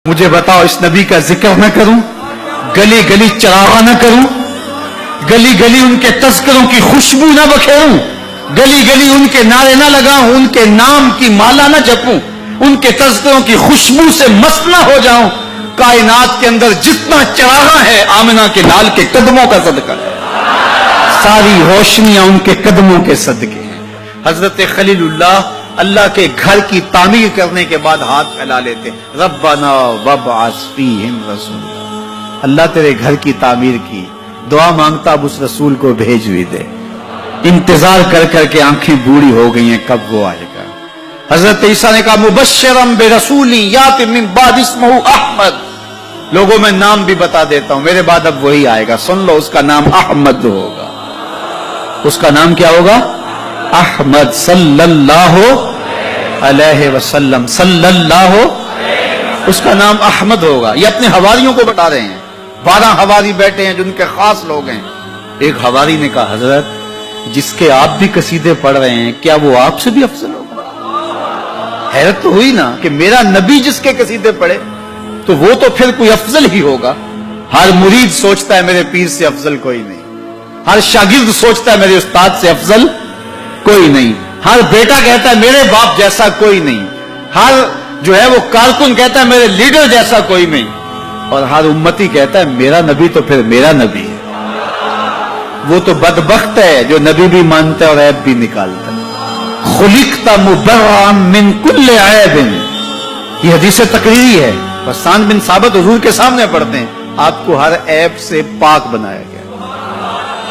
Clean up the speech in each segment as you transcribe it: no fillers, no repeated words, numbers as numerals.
مجھے بتاؤ اس نبی کا ذکر نہ کروں، گلی گلی چراغاں نہ کروں، گلی گلی ان کے تذکروں کی خوشبو نہ بکھیروں، گلی گلی ان کے نعرے نہ لگاؤں، ان کے نام کی مالا نہ جپوں، ان کے تذکروں کی خوشبو سے مست نہ ہو جاؤں۔ کائنات کے اندر جتنا چراغاں ہے آمنہ کے لال کے قدموں کا صدقہ ہے، ساری روشنیاں ان کے قدموں کے صدقے ہیں۔ حضرت خلیل اللہ کے گھر کی تعمیر کرنے کے بعد ہاتھ پھیلا لیتے، ربنا وابعث فیہم رسولا، اللہ تیرے گھر کی تعمیر کی، دعا مانگتا اب اس رسول کو بھیج بھی دے۔ انتظار کر کر کے آنکھیں بوڑھی ہو گئی ہیں، کب وہ آئے گا؟ حضرت عیسیٰ نے کہا مبشرا برسول یاتی من بعد اسمہ احمد، لوگوں میں نام بھی بتا دیتا ہوں، میرے بعد اب وہی آئے گا، سن لو، اس کا نام احمد ہوگا۔ اس کا نام کیا ہوگا؟ احمد صلی اللہ علیہ وسلم، صلی اللہ، اس کا نام احمد ہوگا۔ یہ اپنے حواریوں کو بتا رہے ہیں، 12 حواری بیٹھے ہیں جن کے خاص لوگ ہیں۔ ایک حواری نے کہا حضرت جس کے آپ بھی قصیدے پڑھ رہے ہیں کیا وہ آپ سے بھی افضل ہوگا؟ حیرت تو ہوئی نا کہ میرا نبی جس کے قصیدے پڑھے تو وہ تو پھر کوئی افضل ہی ہوگا۔ ہر مرید سوچتا ہے میرے پیر سے افضل کوئی نہیں، ہر شاگرد سوچتا ہے میرے استاد سے افضل کوئی نہیں، ہر بیٹا کہتا ہے میرے باپ جیسا کوئی نہیں، ہر جو ہے وہ کارکن کہتا ہے میرے لیڈر جیسا کوئی نہیں، اور ہر امتی کہتا ہے میرا نبی تو پھر میرا نبی ہے۔ وہ تو بدبخت ہے جو نبی بھی مانتا ہے اور عیب بھی نکالتا ہے۔ خلقت مبرئا من کل عیب، یہ حدیث تقریری ہے، حسان بن ثابت حضور کے سامنے پڑھتے ہیں، آپ کو ہر عیب سے پاک بنایا گیا۔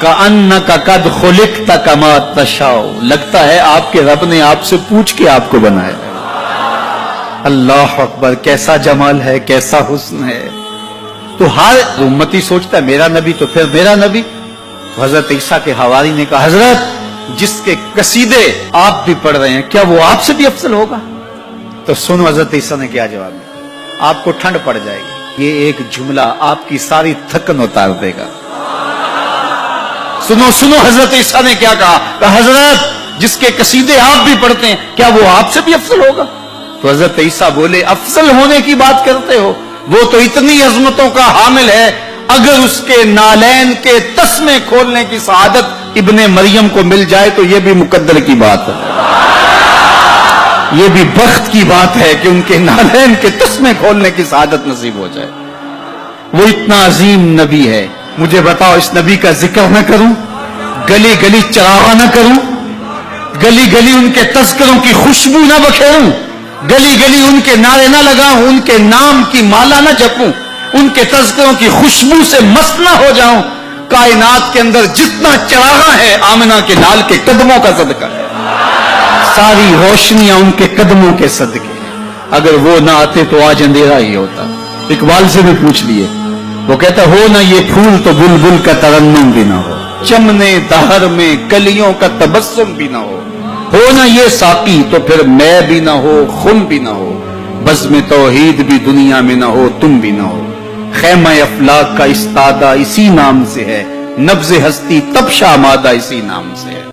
کأنک قد خلقت کما تشاء، لگتا ہے آپ کے رب نے آپ سے پوچھ کے آپ کو بنایا ہے۔ اللہ اکبر، کیسا جمال ہے، کیسا حسن ہے۔ تو ہر امتی سوچتا ہے میرا نبی تو پھر میرا نبی۔ تو حضرت عیسیٰ کے حواری نے کہا حضرت جس کے قصیدے آپ بھی پڑھ رہے ہیں کیا وہ آپ سے بھی افضل ہوگا؟ تو سنو حضرت عیسیٰ نے کیا جواب دیا، آپ کو ٹھنڈ پڑ جائے گی، یہ ایک جملہ آپ کی ساری تھکن اتار دے گا۔ سنو سنو حضرت عیسیٰ نے کیا کہا، کہ حضرت جس کے قصیدے آپ بھی پڑھتے ہیں کیا وہ آپ سے بھی افضل ہوگا؟ تو حضرت عیسیٰ بولے افضل ہونے کی بات کرتے ہو، وہ تو اتنی عظمتوں کا حامل ہے، اگر اس کے نالین کے تسمے کھولنے کی سعادت ابن مریم کو مل جائے تو یہ بھی مقدر کی بات ہے، یہ بھی بخت کی بات ہے کہ ان کے نالین کے تسمے کھولنے کی سعادت نصیب ہو جائے۔ وہ اتنا عظیم نبی ہے، مجھے بتاؤ اس نبی کا ذکر نہ کروں، گلی گلی چراغاں نہ کروں، گلی گلی ان کے تذکروں کی خوشبو نہ بکھیروں، گلی گلی ان کے نعرے نہ لگاؤں، ان کے نام کی مالا نہ جپوں، ان کے تذکروں کی خوشبو سے مست نہ ہو جاؤں۔ کائنات کے اندر جتنا چراغاں ہے آمنہ کے لال کے قدموں کا صدقہ ہے، ساری روشنیاں ان کے قدموں کے صدقے ہیں۔ اگر وہ نہ آتے تو آج اندھیرا ہی ہوتا۔ اقبال سے بھی پوچھ لیے، وہ کہتا ہو نہ یہ پھول تو بلبل کا ترنم بھی نہ ہو، چمنے دہر میں کلیوں کا تبسم بھی نہ ہو نہ یہ ساقی تو پھر میں بھی نہ ہو، خم بھی نہ ہو، بزم توحید بھی دنیا میں نہ ہو، تم بھی نہ ہو۔ خیمہ افلاک کا استادہ اسی نام سے ہے، نبض ہستی تب شامادہ اسی نام سے ہے۔